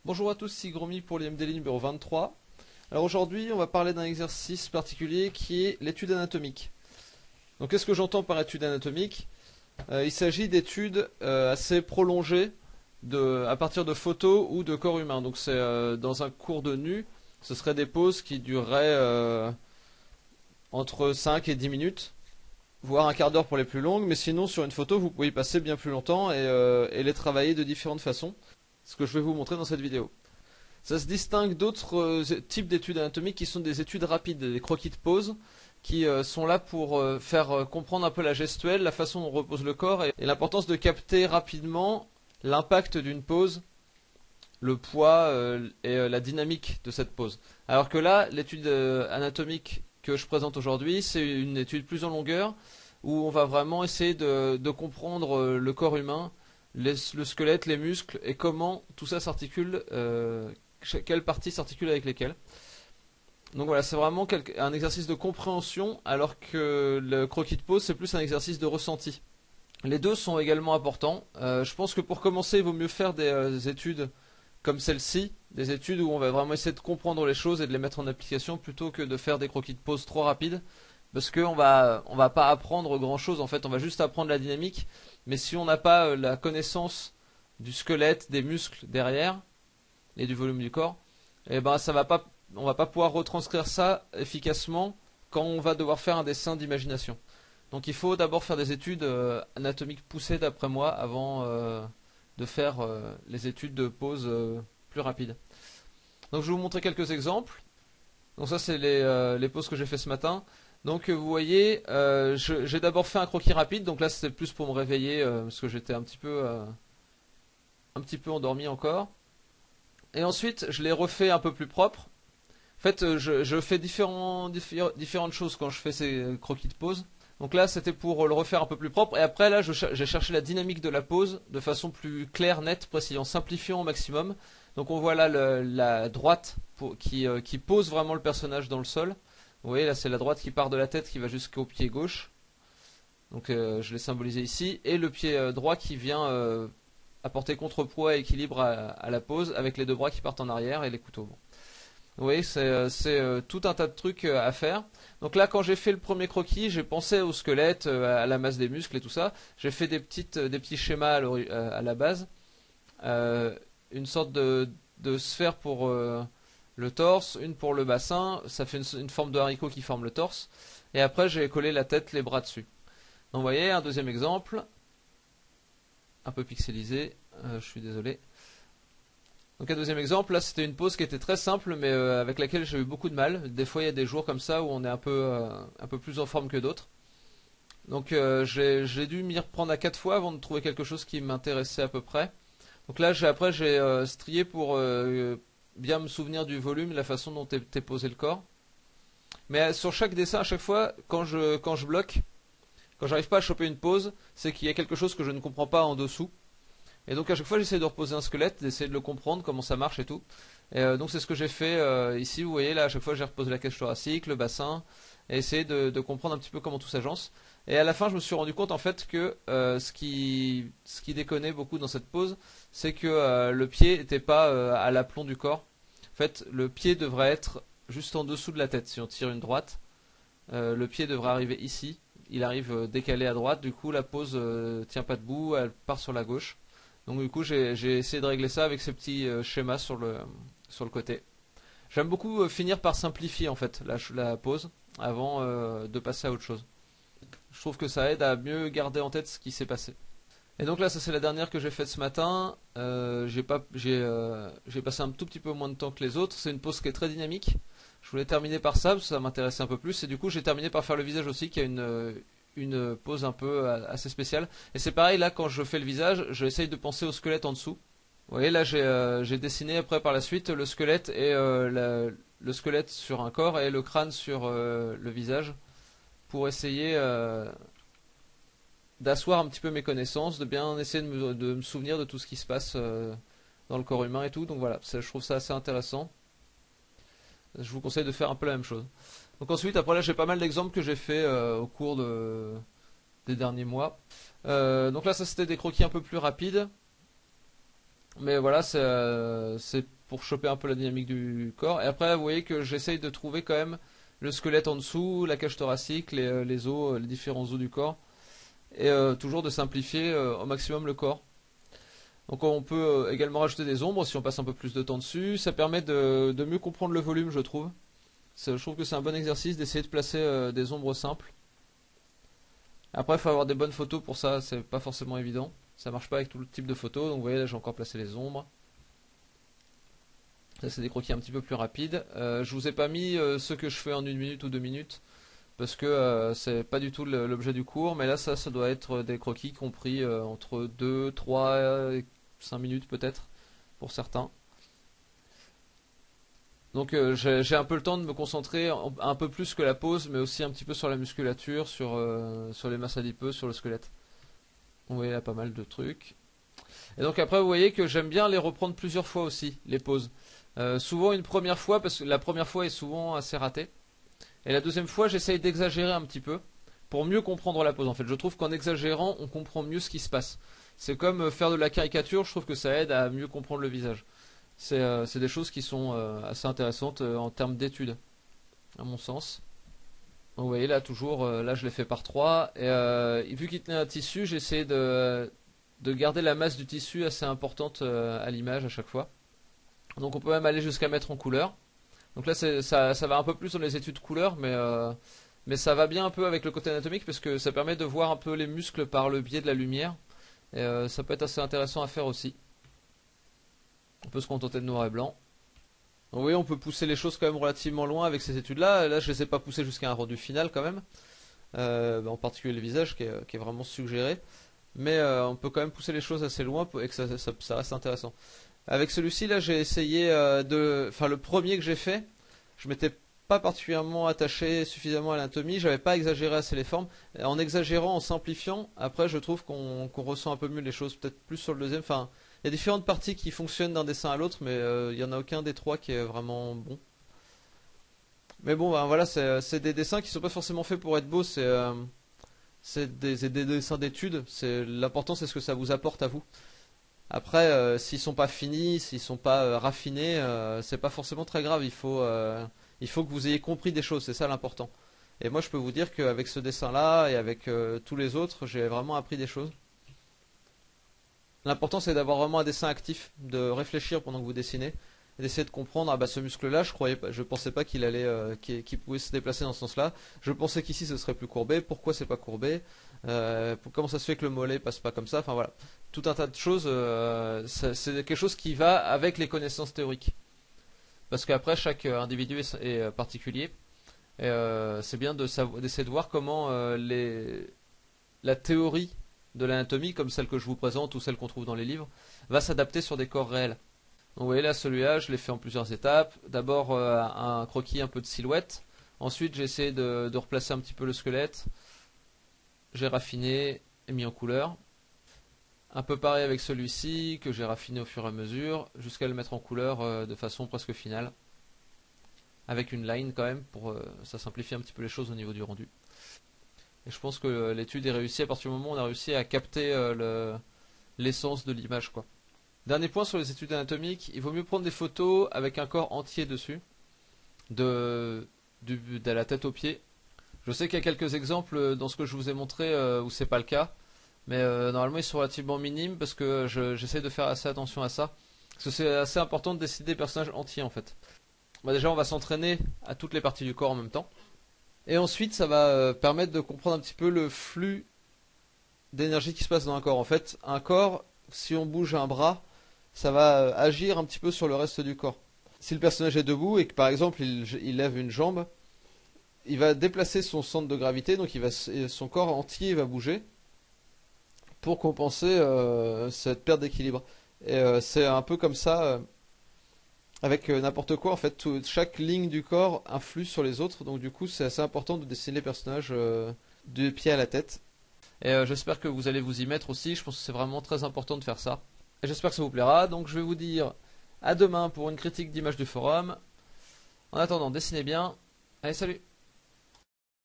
Bonjour à tous, ici Gromy pour l'IMDLI numéro 23. Alors aujourd'hui, on va parler d'un exercice particulier qui est l'étude anatomique. Donc qu'est-ce que j'entends par étude anatomique? Il s'agit d'études assez prolongées à partir de photos ou de corps humain. Donc c'est dans un cours de nu, ce seraient des pauses qui dureraient entre 5 et 10 minutes, voire un quart d'heure pour les plus longues, mais sinon sur une photo vous pouvez y passer bien plus longtemps et les travailler de différentes façons, ce que je vais vous montrer dans cette vidéo. Ça se distingue d'autres types d'études anatomiques qui sont des études rapides, des croquis de pose, qui sont là pour faire comprendre un peu la gestuelle, la façon dont repose le corps et l'importance de capter rapidement l'impact d'une pose, le poids et la dynamique de cette pose. Alors que là, l'étude anatomique que je présente aujourd'hui, c'est une étude plus en longueur où on va vraiment essayer de comprendre le corps humain, le squelette, les muscles et comment tout ça s'articule, quelles parties s'articulent avec lesquelles. Donc voilà, c'est vraiment un exercice de compréhension, alors que le croquis de pose, c'est plus un exercice de ressenti. Les deux sont également importants. Je pense que pour commencer, il vaut mieux faire des études comme celle-ci, des études où on va vraiment essayer de comprendre les choses et de les mettre en application, plutôt que de faire des croquis de pose trop rapides, parce qu'on va pas apprendre grand-chose, en fait, on va juste apprendre la dynamique, mais si on n'a pas la connaissance du squelette, des muscles derrière, et du volume du corps, et ben on va pas pouvoir retranscrire ça efficacement quand on va devoir faire un dessin d'imagination. Donc il faut d'abord faire des études anatomiques poussées d'après moi avant de faire les études de pose plus rapides. Donc je vais vous montrer quelques exemples. Donc ça c'est les poses que j'ai fait ce matin. Donc vous voyez, j'ai d'abord fait un croquis rapide. Donc là c'était plus pour me réveiller parce que j'étais un petit peu endormi encore. Et ensuite, je l'ai refait un peu plus propre. En fait, je fais différentes choses quand je fais ces croquis de pose. Donc là, c'était pour le refaire un peu plus propre. Et après, là, j'ai cherché la dynamique de la pose de façon plus claire, nette, précise, en simplifiant au maximum. Donc on voit là la droite qui pose vraiment le personnage dans le sol. Vous voyez, là, c'est la droite qui part de la tête qui va jusqu'au pied gauche. Donc je l'ai symbolisé ici. Et le pied droit qui vient apporter contrepoids et équilibre à la pose avec les deux bras qui partent en arrière et les couteaux. Bon. Vous voyez, c'est tout un tas de trucs à faire. Donc là, quand j'ai fait le premier croquis, j'ai pensé au squelette, à la masse des muscles et tout ça. J'ai fait des petits schémas à la base. Une sorte de sphère pour le torse, une pour le bassin. Ça fait une forme de haricot qui forme le torse. Et après, j'ai collé la tête, les bras dessus. Donc vous voyez, un deuxième exemple. Un peu pixelisé, je suis désolé. Donc un deuxième exemple, là c'était une pose qui était très simple mais avec laquelle j'ai eu beaucoup de mal. Des fois il y a des jours comme ça où on est un peu plus en forme que d'autres. Donc j'ai dû m'y reprendre à 4 fois avant de trouver quelque chose qui m'intéressait à peu près. Donc là après j'ai strié pour bien me souvenir du volume, la façon dont était posé le corps. Mais sur chaque dessin, à chaque fois, quand je bloque, quand j'arrive pas à choper une pose, c'est qu'il y a quelque chose que je ne comprends pas en dessous. Et donc à chaque fois j'essaie de reposer un squelette, d'essayer de le comprendre, comment ça marche et tout. Et donc c'est ce que j'ai fait ici, vous voyez là, à chaque fois j'ai reposé la cage thoracique, le bassin, et essayé de comprendre un petit peu comment tout s'agence. Et à la fin je me suis rendu compte en fait que ce qui déconnait beaucoup dans cette pose, c'est que le pied n'était pas à l'aplomb du corps. En fait le pied devrait être juste en dessous de la tête. Si on tire une droite, le pied devrait arriver ici. Il arrive décalé à droite, du coup la pose tient pas debout, elle part sur la gauche. Donc du coup j'ai essayé de régler ça avec ces petits schémas sur le côté. J'aime beaucoup finir par simplifier en fait la pose avant de passer à autre chose. Je trouve que ça aide à mieux garder en tête ce qui s'est passé. Et donc là ça c'est la dernière que j'ai faite ce matin. J'ai passé un tout petit peu moins de temps que les autres. C'est une pose qui est très dynamique. Je voulais terminer par ça parce que ça m'intéressait un peu plus. Et du coup j'ai terminé par faire le visage aussi qui a une pose un peu assez spéciale. Et c'est pareil là quand je fais le visage, j'essaye de penser au squelette en dessous. Vous voyez là j'ai dessiné après par la suite le squelette et le squelette sur un corps et le crâne sur le visage pour essayer d'asseoir un petit peu mes connaissances, de bien essayer de me souvenir de tout ce qui se passe dans le corps humain et tout. Donc voilà, je trouve ça assez intéressant. Je vous conseille de faire un peu la même chose. Donc ensuite, après là, j'ai pas mal d'exemples que j'ai fait au cours des derniers mois. Donc là, ça c'était des croquis un peu plus rapides. Mais voilà, c'est pour choper un peu la dynamique du corps. Et après, vous voyez que j'essaye de trouver quand même le squelette en dessous, la cage thoracique, les os, les différents os du corps. Et toujours de simplifier au maximum le corps. Donc on peut également rajouter des ombres si on passe un peu plus de temps dessus. Ça permet de mieux comprendre le volume, je trouve. Je trouve que c'est un bon exercice d'essayer de placer des ombres simples. Après, il faut avoir des bonnes photos pour ça, c'est pas forcément évident. Ça marche pas avec tout le type de photos, donc vous voyez là j'ai encore placé les ombres. Ça c'est des croquis un petit peu plus rapides. Je vous ai pas mis ceux que je fais en 1 minute ou 2 minutes, parce que c'est pas du tout l'objet du cours, mais là ça doit être des croquis compris entre 2, 3 et 5 minutes peut-être, pour certains. Donc j'ai un peu le temps de me concentrer un peu plus que la pose, mais aussi un petit peu sur la musculature, sur les masses adipeuses, sur le squelette. Vous voyez là pas mal de trucs. Et donc après vous voyez que j'aime bien les reprendre plusieurs fois aussi, les poses. Souvent une première fois, parce que la première fois est souvent assez ratée. Et la deuxième fois j'essaye d'exagérer un petit peu, pour mieux comprendre la pose. En fait, je trouve qu'en exagérant, on comprend mieux ce qui se passe. C'est comme faire de la caricature, je trouve que ça aide à mieux comprendre le visage. C'est des choses qui sont assez intéressantes en termes d'études, à mon sens. Donc vous voyez là toujours, là je l'ai fait par 3. Et vu qu'il tenait un tissu, j'ai essayé de garder la masse du tissu assez importante à l'image à chaque fois. Donc on peut même aller jusqu'à mettre en couleur. Donc là ça va un peu plus dans les études couleur, mais ça va bien un peu avec le côté anatomique parce que ça permet de voir un peu les muscles par le biais de la lumière. Et ça peut être assez intéressant à faire aussi. On peut se contenter de noir et blanc. Donc, vous voyez, on peut pousser les choses quand même relativement loin avec ces études-là. Là, je les ai pas poussées jusqu'à un rendu final quand même. En particulier le visage qui est vraiment suggéré. Mais on peut quand même pousser les choses assez loin et que ça reste intéressant. Avec celui-ci, là, j'ai essayé Enfin, le premier que j'ai fait, je m'étais pas particulièrement attaché suffisamment à l'anatomie. J'avais pas exagéré assez les formes. En exagérant, en simplifiant, après, je trouve qu'on ressent un peu mieux les choses. Peut-être plus sur le deuxième. Enfin, il y a différentes parties qui fonctionnent d'un dessin à l'autre, mais il n'y en a aucun des trois qui est vraiment bon. Mais bon, ben, voilà, c'est des dessins qui sont pas forcément faits pour être beaux, c'est des dessins d'études. L'important, c'est ce que ça vous apporte à vous. Après, s'ils sont pas finis, s'ils sont pas raffinés, c'est pas forcément très grave. Il faut que vous ayez compris des choses, c'est ça l'important. Et moi, je peux vous dire qu'avec ce dessin-là et avec tous les autres, j'ai vraiment appris des choses. L'important c'est d'avoir vraiment un dessin actif, de réfléchir pendant que vous dessinez, et d'essayer de comprendre, ah bah ce muscle-là, je pensais pas qu'il allait, qu'il pouvait se déplacer dans ce sens-là. Je pensais qu'ici ce serait plus courbé. Pourquoi c'est pas courbé? Comment ça se fait que le mollet passe pas comme ça? Enfin voilà, tout un tas de choses. C'est quelque chose qui va avec les connaissances théoriques, parce qu'après chaque individu est particulier. Et c'est bien d'essayer de voir comment la théorie de l'anatomie, comme celle que je vous présente ou celle qu'on trouve dans les livres, va s'adapter sur des corps réels. Donc vous voyez là, celui-là, je l'ai fait en plusieurs étapes. D'abord un croquis un peu de silhouette. Ensuite, j'ai essayé de replacer un petit peu le squelette. J'ai raffiné et mis en couleur. Un peu pareil avec celui-ci, que j'ai raffiné au fur et à mesure, jusqu'à le mettre en couleur de façon presque finale. Avec une line quand même, pour ça simplifie un petit peu les choses au niveau du rendu. Et je pense que l'étude est réussie à partir du moment où on a réussi à capter l'essence de l'image, quoi. Dernier point sur les études anatomiques, il vaut mieux prendre des photos avec un corps entier dessus, de la tête aux pieds. Je sais qu'il y a quelques exemples dans ce que je vous ai montré où c'est pas le cas, mais normalement ils sont relativement minimes parce que j'essaie de faire assez attention à ça. Parce que c'est assez important de décider des personnages entiers en fait. Bah, déjà on va s'entraîner à toutes les parties du corps en même temps. Et ensuite, ça va permettre de comprendre un petit peu le flux d'énergie qui se passe dans un corps. En fait, un corps, si on bouge un bras, ça va agir un petit peu sur le reste du corps. Si le personnage est debout et que par exemple il lève une jambe, il va déplacer son centre de gravité, donc son corps entier va bouger pour compenser cette perte d'équilibre. Et c'est un peu comme ça avec n'importe quoi en fait. Chaque ligne du corps influe sur les autres, donc du coup c'est assez important de dessiner les personnages du pied à la tête. Et j'espère que vous allez vous y mettre aussi. Je pense que c'est vraiment très important de faire ça. Et j'espère que ça vous plaira. Donc je vais vous dire à demain pour une critique d'image du forum. En attendant, dessinez bien. Allez, salut!